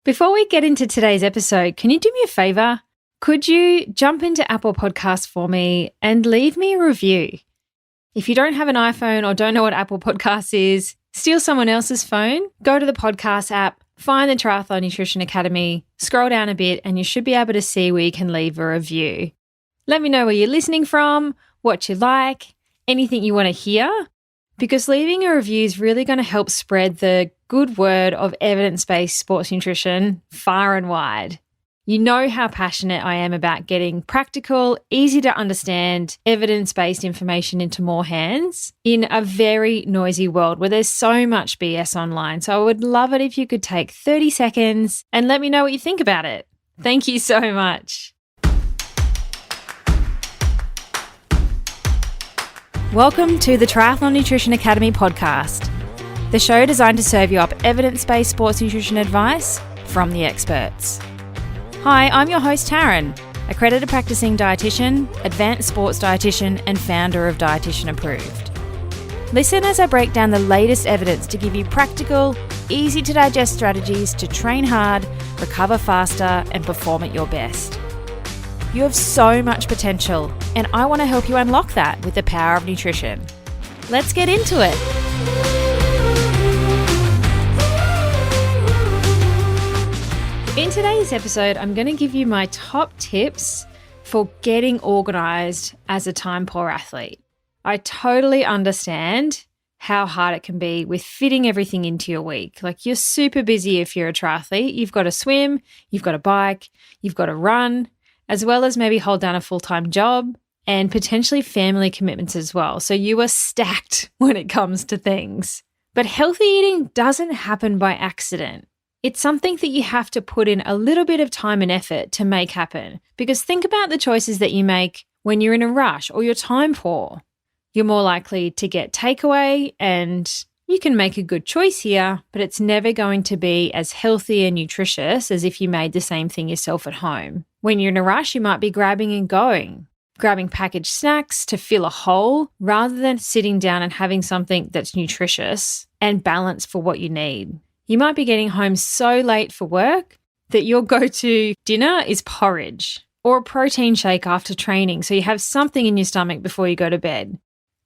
Before we get into today's episode, can you do me a favor? Could you jump into Apple Podcasts for me and leave me a review? If you don't have an iPhone or don't know what Apple Podcasts is, steal someone else's phone, go to the podcast app, find the Triathlon Nutrition Academy, scroll down a bit, and you should be able to see where you can leave a review. Let me know where you're listening from, what you like, anything you want to hear, because leaving a review is really going to help spread the good word of evidence-based sports nutrition far and wide. You know how passionate I am about getting practical, easy to understand, evidence-based information into more hands in a very noisy world where there's so much BS online. So I would love it if you could take 30 seconds and let me know what you think about it. Thank you so much. Welcome to the Triathlon Nutrition Academy podcast, the show designed to serve you up evidence-based sports nutrition advice from the experts. Hi, I'm your host Taryn, accredited practicing dietitian, advanced sports dietitian, and founder of Dietitian Approved. Listen as I break down the latest evidence to give you practical, easy to digest strategies to train hard, recover faster, and perform at your best. You have so much potential, and I want to help you unlock that with the power of nutrition. Let's get into it. In today's episode, I'm going to give you my top tips for getting organised as a time-poor athlete. I totally understand how hard it can be with fitting everything into your week. Like, you're super busy if you're a triathlete. You've got to swim, you've got to bike, you've got to run, as well as maybe hold down a full-time job and potentially family commitments as well. So you are stacked when it comes to things. But healthy eating doesn't happen by accident. It's something that you have to put in a little bit of time and effort to make happen. Because think about the choices that you make when you're in a rush or you're time poor. You're more likely to get takeaway, and you can make a good choice here, but it's never going to be as healthy and nutritious as if you made the same thing yourself at home. When you're in a rush, you might be grabbing and going, grabbing packaged snacks to fill a hole rather than sitting down and having something that's nutritious and balanced for what you need. You might be getting home so late for work that your go-to dinner is porridge or a protein shake after training, so you have something in your stomach before you go to bed.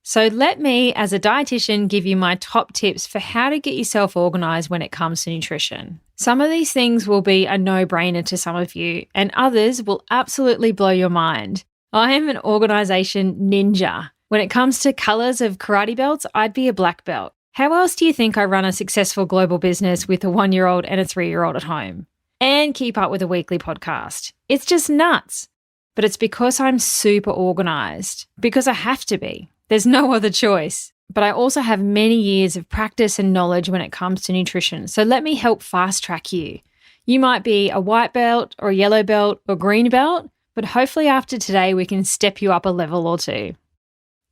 So let me, as a dietitian, give you my top tips for how to get yourself organised when it comes to nutrition. Some of these things will be a no-brainer to some of you, and others will absolutely blow your mind. I am an organisation ninja. When it comes to colours of karate belts, I'd be a black belt. How else do you think I run a successful global business with a 1-year-old and a 3-year-old at home and keep up with a weekly podcast? It's just nuts. But it's because I'm super organised, because I have to be. There's no other choice. But I also have many years of practice and knowledge when it comes to nutrition. So let me help fast track you. You might be a white belt or a yellow belt or green belt, but hopefully after today we can step you up a level or two.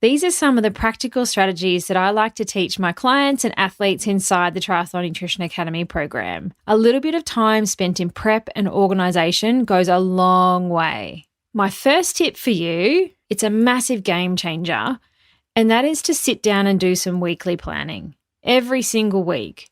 These are some of the practical strategies that I like to teach my clients and athletes inside the Triathlon Nutrition Academy program. A little bit of time spent in prep and organisation goes a long way. My first tip for you, it's a massive game changer, and that is to sit down and do some weekly planning every single week.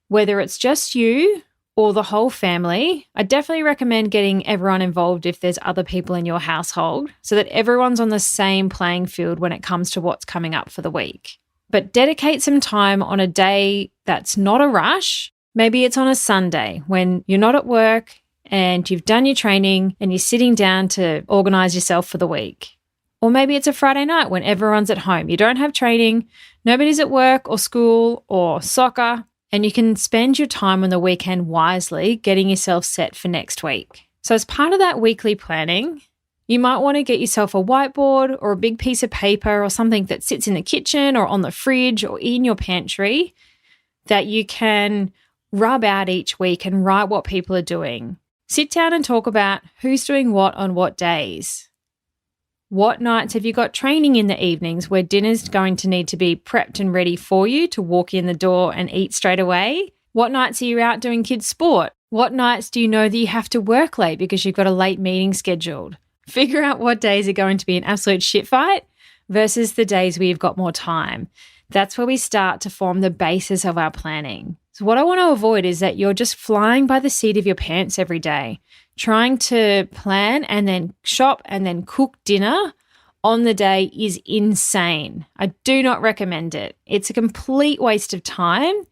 Whether it's just you or the whole family, I definitely recommend getting everyone involved if there's other people in your household so that everyone's on the same playing field when it comes to what's coming up for the week. But dedicate some time on a day that's not a rush. Maybe it's on a Sunday when you're not at work and you've done your training and you're sitting down to organise yourself for the week. Or maybe it's a Friday night when everyone's at home. You don't have training, nobody's at work or school or soccer, and you can spend your time on the weekend wisely getting yourself set for next week. So as part of that weekly planning, you might want to get yourself a whiteboard or a big piece of paper or something that sits in the kitchen or on the fridge or in your pantry that you can rub out each week and write what people are doing. Sit down and talk about who's doing what on what days. What nights have you got training in the evenings where dinner's going to need to be prepped and ready for you to walk in the door and eat straight away? What nights are you out doing kids' sport? What nights do you know that you have to work late because you've got a late meeting scheduled? Figure out what days are going to be an absolute shit fight versus the days where you've got more time. That's where we start to form the basis of our planning. So what I want to avoid is that you're just flying by the seat of your pants every day, trying to plan and then shop and then cook dinner on the day is insane. I do not recommend it. It's a complete waste of time,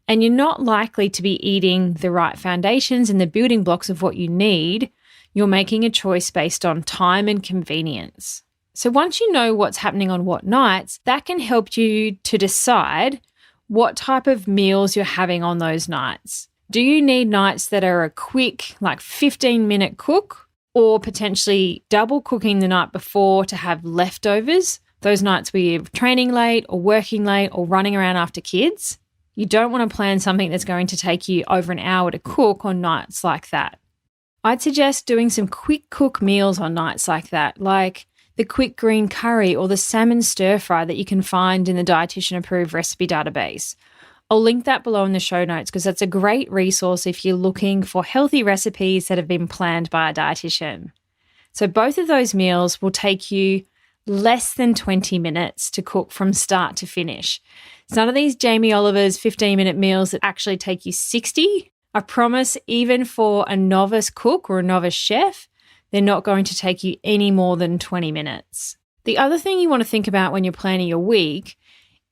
and you're not likely to be eating the right foundations and the building blocks of what you need. You're making a choice based on time and convenience. So once you know what's happening on what nights, that can help you to decide what type of meals you're having on those nights. Do you need nights that are a quick, like 15-minute cook, or potentially double cooking the night before to have leftovers? Those nights where you're training late or working late or running around after kids. You don't want to plan something that's going to take you over an hour to cook on nights like that. I'd suggest doing some quick cook meals on nights like that, like the quick green curry or the salmon stir fry that you can find in the Dietitian approved recipe database. I'll link that below in the show notes because that's a great resource if you're looking for healthy recipes that have been planned by a dietitian. So both of those meals will take you less than 20 minutes to cook from start to finish. It's none of these Jamie Oliver's 15-minute meals that actually take you 60. I promise, even for a novice cook or a novice chef, they're not going to take you any more than 20 minutes. The other thing you want to think about when you're planning your week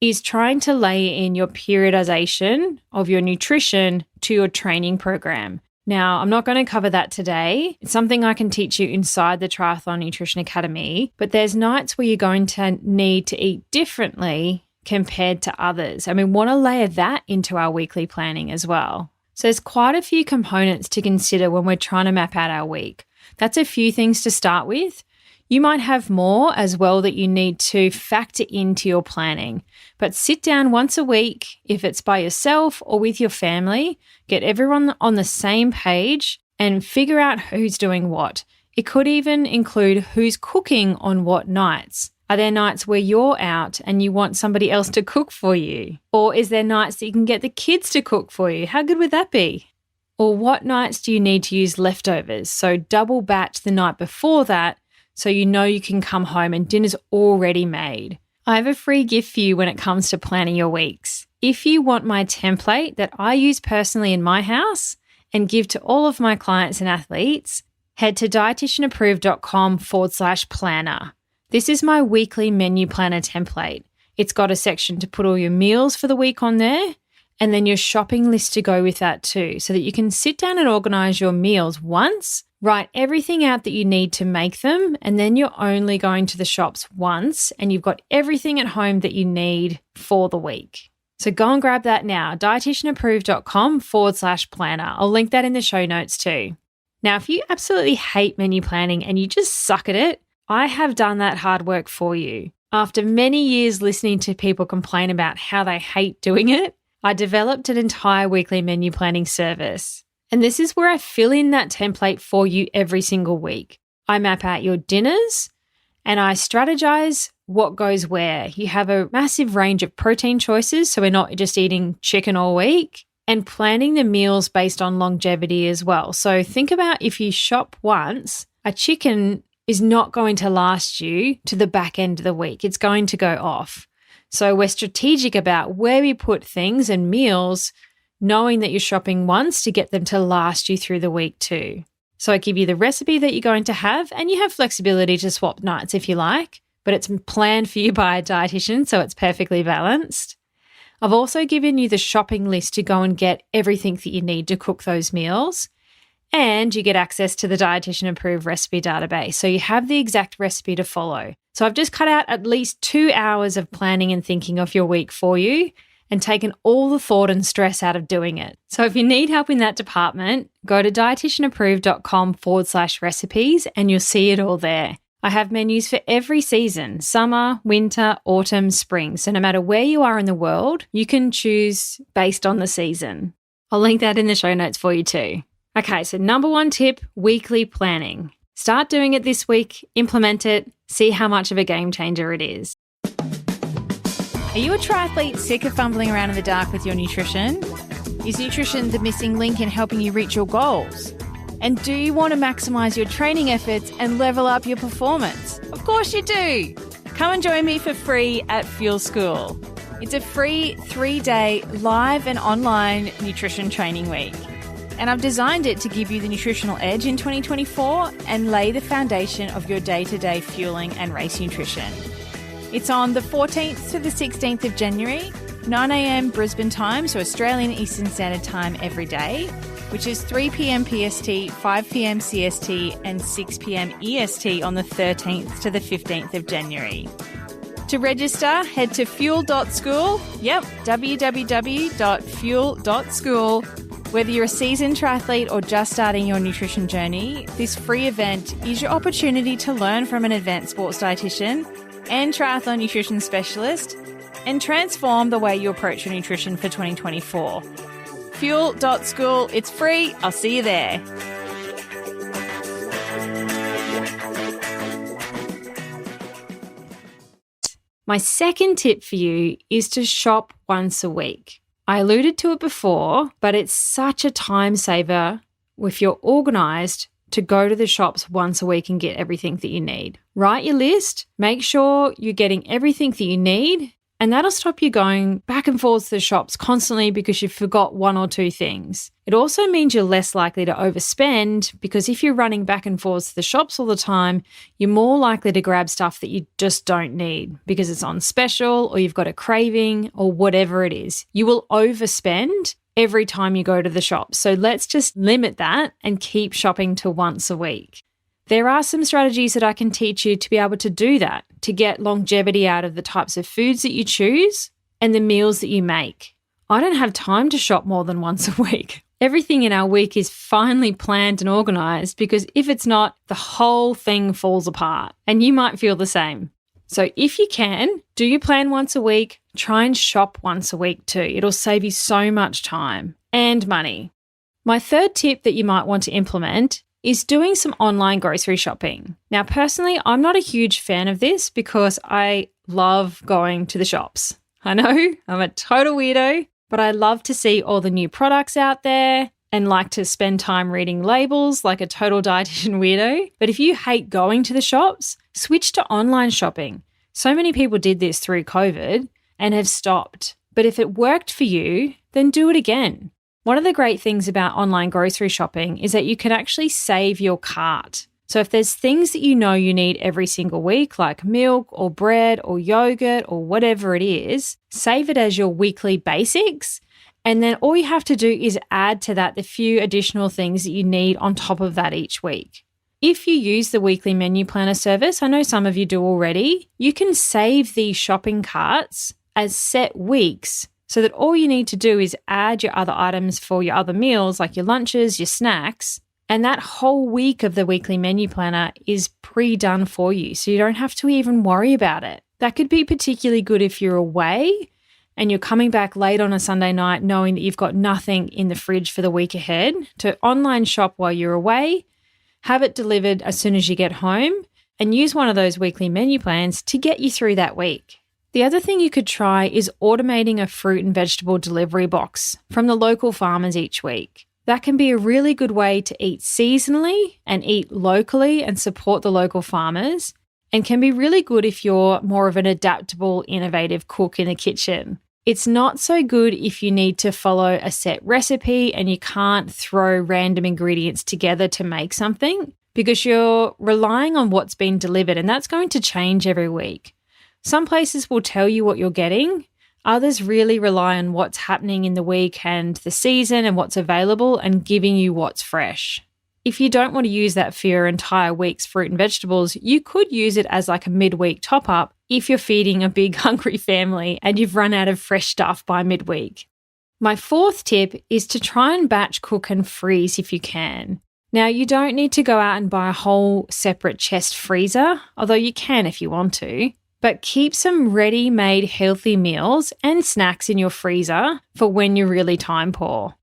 is trying to lay in your periodization of your nutrition to your training program. Now, I'm not going to cover that today. It's something I can teach you inside the Triathlon Nutrition Academy, but there's nights where you're going to need to eat differently compared to others. And we want to layer that into our weekly planning as well. So there's quite a few components to consider when we're trying to map out our week. That's a few things to start with. You might have more as well that you need to factor into your planning, but sit down once a week, if it's by yourself or with your family, get everyone on the same page and figure out who's doing what. It could even include who's cooking on what nights. Are there nights where you're out and you want somebody else to cook for you? Or is there nights that you can get the kids to cook for you? How good would that be? Or what nights do you need to use leftovers? So double batch the night before that so you know you can come home and dinner's already made. I have a free gift for you when it comes to planning your weeks. If you want my template that I use personally in my house and give to all of my clients and athletes, head to dietitianapproved.com/planner. This is my weekly menu planner template. It's got a section to put all your meals for the week on there, and then your shopping list to go with that too, so that you can sit down and organize your meals once, write everything out that you need to make them, and then you're only going to the shops once, and you've got everything at home that you need for the week. So go and grab that now, dietitianapproved.com/planner. I'll link that in the show notes too. Now, if you absolutely hate menu planning and you just suck at it, I have done that hard work for you. After many years listening to people complain about how they hate doing it, I developed an entire weekly menu planning service. And this is where I fill in that template for you every single week. I map out your dinners and I strategize what goes where. You have a massive range of protein choices, so we're not just eating chicken all week, and planning the meals based on longevity as well. So think about if you shop once, a chicken is not going to last you to the back end of the week. It's going to go off. So we're strategic about where we put things and meals, knowing that you're shopping once to get them to last you through the week too. So I give you the recipe that you're going to have, and you have flexibility to swap nights if you like, but it's planned for you by a dietitian, so it's perfectly balanced. I've also given you the shopping list to go and get everything that you need to cook those meals, and you get access to the Dietitian approved recipe database, so you have the exact recipe to follow. So I've just cut out at least 2 hours of planning and thinking of your week for you and taken all the thought and stress out of doing it. So if you need help in that department, go to dietitianapproved.com/recipes and you'll see it all there. I have menus for every season, summer, winter, autumn, spring. So no matter where you are in the world, you can choose based on the season. I'll link that in the show notes for you too. Okay, so number 1 tip, weekly planning. Start doing it this week, implement it, see how much of a game changer it is. Are you a triathlete sick of fumbling around in the dark with your nutrition? Is nutrition the missing link in helping you reach your goals? And do you want to maximise your training efforts and level up your performance? Of course you do. Come and join me for free at Fuel School. It's a free 3-day live and online nutrition training week. And I've designed it to give you the nutritional edge in 2024 and lay the foundation of your day-to-day fueling and race nutrition. It's on the 14th to the 16th of January, 9 a.m. Brisbane time, so Australian Eastern Standard Time every day, which is 3 p.m. PST, 5 p.m. CST and 6 p.m. EST on the 13th to the 15th of January. To register, head to fuel.school. Yep, www.fuel.school. Whether you're a seasoned triathlete or just starting your nutrition journey, this free event is your opportunity to learn from an advanced sports dietitian and triathlon nutrition specialist and transform the way you approach your nutrition for 2024. Fuel.school, it's free. I'll see you there. My second tip for you is to shop once a week. I alluded to it before, but it's such a time saver if you're organised to go to the shops once a week and get everything that you need. Write your list, make sure you're getting everything that you need, and that'll stop you going back and forth to the shops constantly because you forgot one or two things. It also means you're less likely to overspend because if you're running back and forth to the shops all the time, you're more likely to grab stuff that you just don't need because it's on special or you've got a craving or whatever it is. You will overspend every time you go to the shop. So let's just limit that and keep shopping to once a week. There are some strategies that I can teach you to be able to do that, to get longevity out of the types of foods that you choose and the meals that you make. I don't have time to shop more than once a week. Everything in our week is finely planned and organised because if it's not, the whole thing falls apart and you might feel the same. So if you can, do your plan once a week, try and shop once a week too. It'll save you so much time and money. My third tip that you might want to implement is doing some online grocery shopping. Now, personally, I'm not a huge fan of this because I love going to the shops. I know, I'm a total weirdo, but I love to see all the new products out there and like to spend time reading labels like a total dietitian weirdo. But if you hate going to the shops, switch to online shopping. So many people did this through COVID and have stopped. But if it worked for you, then do it again. One of the great things about online grocery shopping is that you can actually save your cart. So if there's things that you know you need every single week, like milk or bread or yogurt or whatever it is, save it as your weekly basics. And then all you have to do is add to that the few additional things that you need on top of that each week. If you use the weekly menu planner service, I know some of you do already, you can save these shopping carts as set weeks so that all you need to do is add your other items for your other meals, like your lunches, your snacks, and that whole week of the weekly menu planner is pre-done for you, so you don't have to even worry about it. That could be particularly good if you're away and you're coming back late on a Sunday night knowing that you've got nothing in the fridge for the week ahead, to online shop while you're away, have it delivered as soon as you get home, and use one of those weekly menu plans to get you through that week. The other thing you could try is automating a fruit and vegetable delivery box from the local farmers each week. That can be a really good way to eat seasonally and eat locally and support the local farmers, and can be really good if you're more of an adaptable, innovative cook in the kitchen. It's not so good if you need to follow a set recipe and you can't throw random ingredients together to make something because you're relying on what's been delivered, and that's going to change every week. Some places will tell you what you're getting. Others really rely on what's happening in the week and the season and what's available and giving you what's fresh. If you don't want to use that for your entire week's fruit and vegetables, you could use it as like a midweek top-up if you're feeding a big hungry family and you've run out of fresh stuff by midweek. My fourth tip is to try and batch cook and freeze if you can. Now, you don't need to go out and buy a whole separate chest freezer, although you can if you want to. But keep some ready-made healthy meals and snacks in your freezer for when you're really time poor.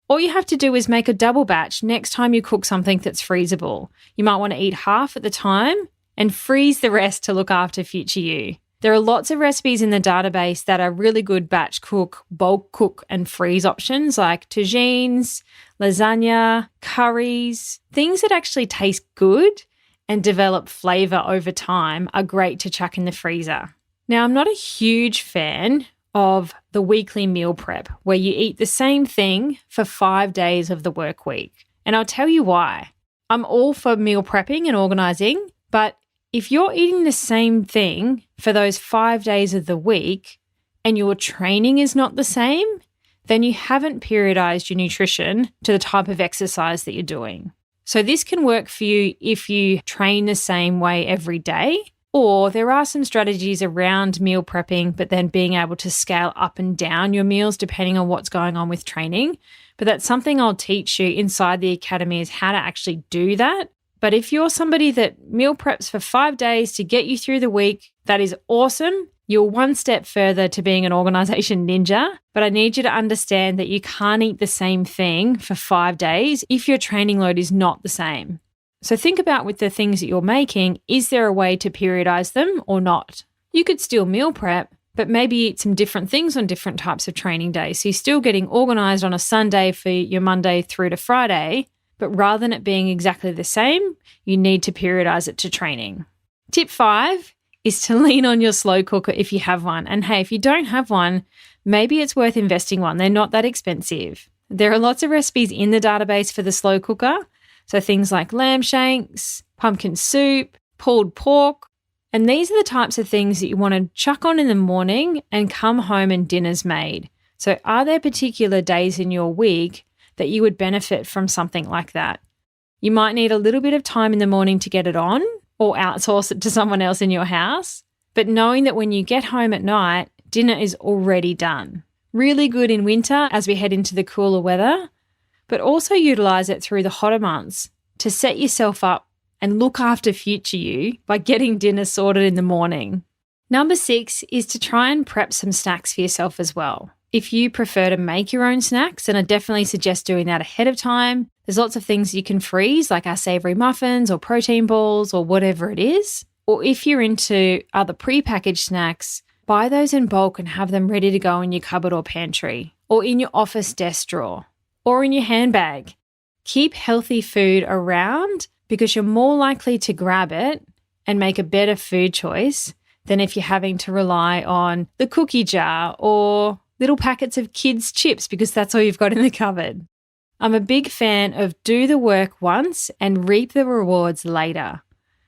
All you have to do is make a double batch next time you cook something that's freezable. You might want to eat half at the time and freeze the rest to look after future you. There are lots of recipes in the database that are really good batch cook, bulk cook and freeze options like tagines, lasagna, curries. Things that actually taste good and develop flavour over time are great to chuck in the freezer. Now, I'm not a huge fan of the weekly meal prep, where you eat the same thing for 5 days of the work week. And I'll tell you why. I'm all for meal prepping and organizing, but if you're eating the same thing for those 5 days of the week and your training is not the same, then you haven't periodized your nutrition to the type of exercise that you're doing. So this can work for you if you train the same way every day, or there are some strategies around meal prepping, but then being able to scale up and down your meals depending on what's going on with training. But that's something I'll teach you inside the academy, is how to actually do that. But if you're somebody that meal preps for 5 days to get you through the week, that is awesome. You're one step further to being an organization ninja, but I need you to understand that you can't eat the same thing for 5 days if your training load is not the same. So think about, with the things that you're making, is there a way to periodize them or not? You could still meal prep, but maybe eat some different things on different types of training days. So you're still getting organized on a Sunday for your Monday through to Friday, but rather than it being exactly the same, you need to periodize it to training. Tip 5 is to lean on your slow cooker if you have one. And hey, if you don't have one, maybe it's worth investing one. They're not that expensive. There are lots of recipes in the database for the slow cooker. So things like lamb shanks, pumpkin soup, pulled pork. And these are the types of things that you want to chuck on in the morning and come home and dinner's made. So are there particular days in your week that you would benefit from something like that? You might need a little bit of time in the morning to get it on, or outsource it to someone else in your house. But knowing that when you get home at night, dinner is already done. Really good in winter as we head into the cooler weather, but also utilize it through the hotter months to set yourself up and look after future you by getting dinner sorted in the morning. Number 6 is to try and prep some snacks for yourself as well. If you prefer to make your own snacks, then I definitely suggest doing that ahead of time. There's lots of things you can freeze, like our savory muffins or protein balls or whatever it is. Or if you're into other prepackaged snacks, buy those in bulk and have them ready to go in your cupboard or pantry, or in your office desk drawer, or in your handbag. Keep healthy food around because you're more likely to grab it and make a better food choice than if you're having to rely on the cookie jar or little packets of kids' chips because that's all you've got in the cupboard. I'm a big fan of do the work once and reap the rewards later.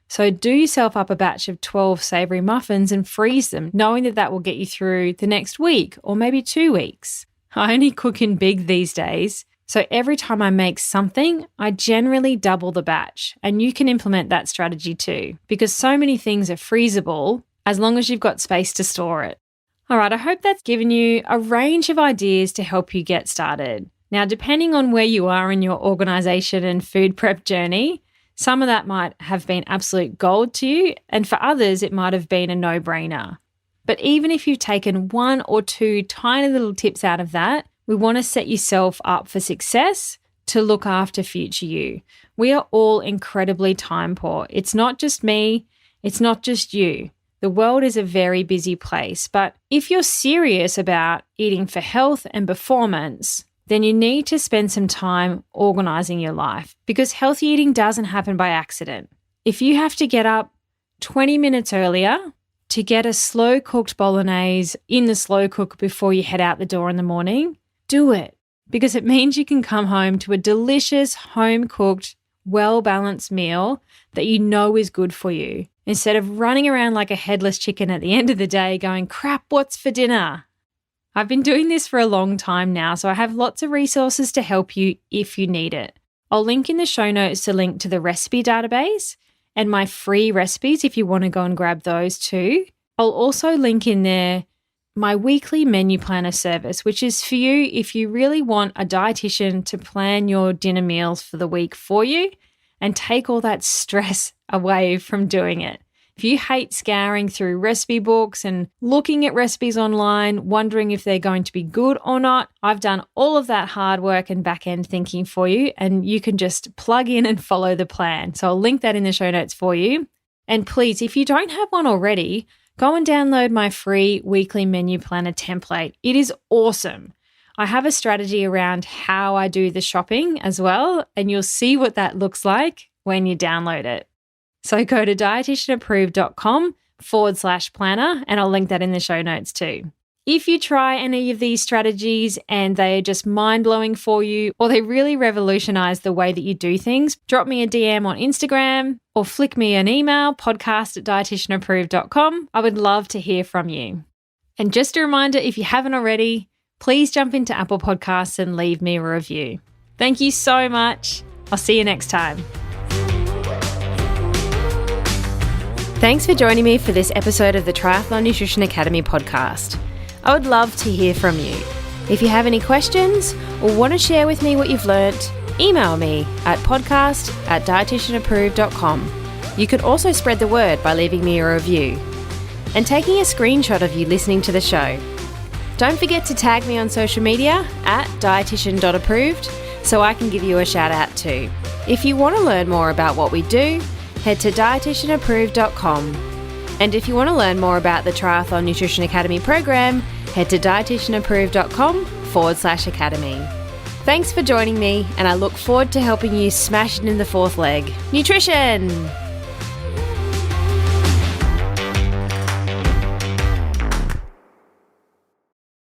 So do yourself up a batch of 12 savory muffins and freeze them, knowing that that will get you through the next week or maybe 2 weeks. I only cook in big these days, so every time I make something, I generally double the batch. And you can implement that strategy too, because so many things are freezable as long as you've got space to store it. All right, I hope that's given you a range of ideas to help you get started. Now, depending on where you are in your organization and food prep journey, some of that might have been absolute gold to you, and for others, it might have been a no-brainer. But even if you've taken 1 or 2 tiny little tips out of that, we want to set yourself up for success to look after future you. We are all incredibly time poor. It's not just me, it's not just you. The world is a very busy place, but if you're serious about eating for health and performance, then you need to spend some time organizing your life, because healthy eating doesn't happen by accident. If you have to get up 20 minutes earlier to get a slow cooked bolognese in the slow cooker before you head out the door in the morning, do it, because it means you can come home to a delicious home cooked, well-balanced meal that you know is good for you, instead of running around like a headless chicken at the end of the day going, crap, what's for dinner? I've been doing this for a long time now, so I have lots of resources to help you if you need it. I'll link in the show notes to link to the recipe database and my free recipes if you want to go and grab those too. I'll also link in there my weekly menu planner service, which is for you if you really want a dietitian to plan your dinner meals for the week for you and take all that stress away from doing it. If you hate scouring through recipe books and looking at recipes online, wondering if they're going to be good or not, I've done all of that hard work and back-end thinking for you, and you can just plug in and follow the plan. So I'll link that in the show notes for you. And please, if you don't have one already, go and download my free weekly menu planner template. It is awesome. I have a strategy around how I do the shopping as well, and you'll see what that looks like when you download it. So go to dietitianapproved.com/planner, and I'll link that in the show notes too. If you try any of these strategies and they are just mind-blowing for you, or they really revolutionize the way that you do things, drop me a DM on Instagram or flick me an email, podcast@dietitianapproved.com. I would love to hear from you. And just a reminder, if you haven't already, please jump into Apple Podcasts and leave me a review. Thank you so much. I'll see you next time. Thanks for joining me for this episode of the Triathlon Nutrition Academy podcast. I would love to hear from you. If you have any questions or want to share with me what you've learnt, email me at podcast@dietitianapproved.com. You could also spread the word by leaving me a review and taking a screenshot of you listening to the show. Don't forget to tag me on social media at dietitian.approved so I can give you a shout out too. If you want to learn more about what we do, head to dietitianapproved.com. And if you want to learn more about the Triathlon Nutrition Academy program, head to dietitianapproved.com/academy. Thanks for joining me, and I look forward to helping you smash it in the fourth leg. Nutrition!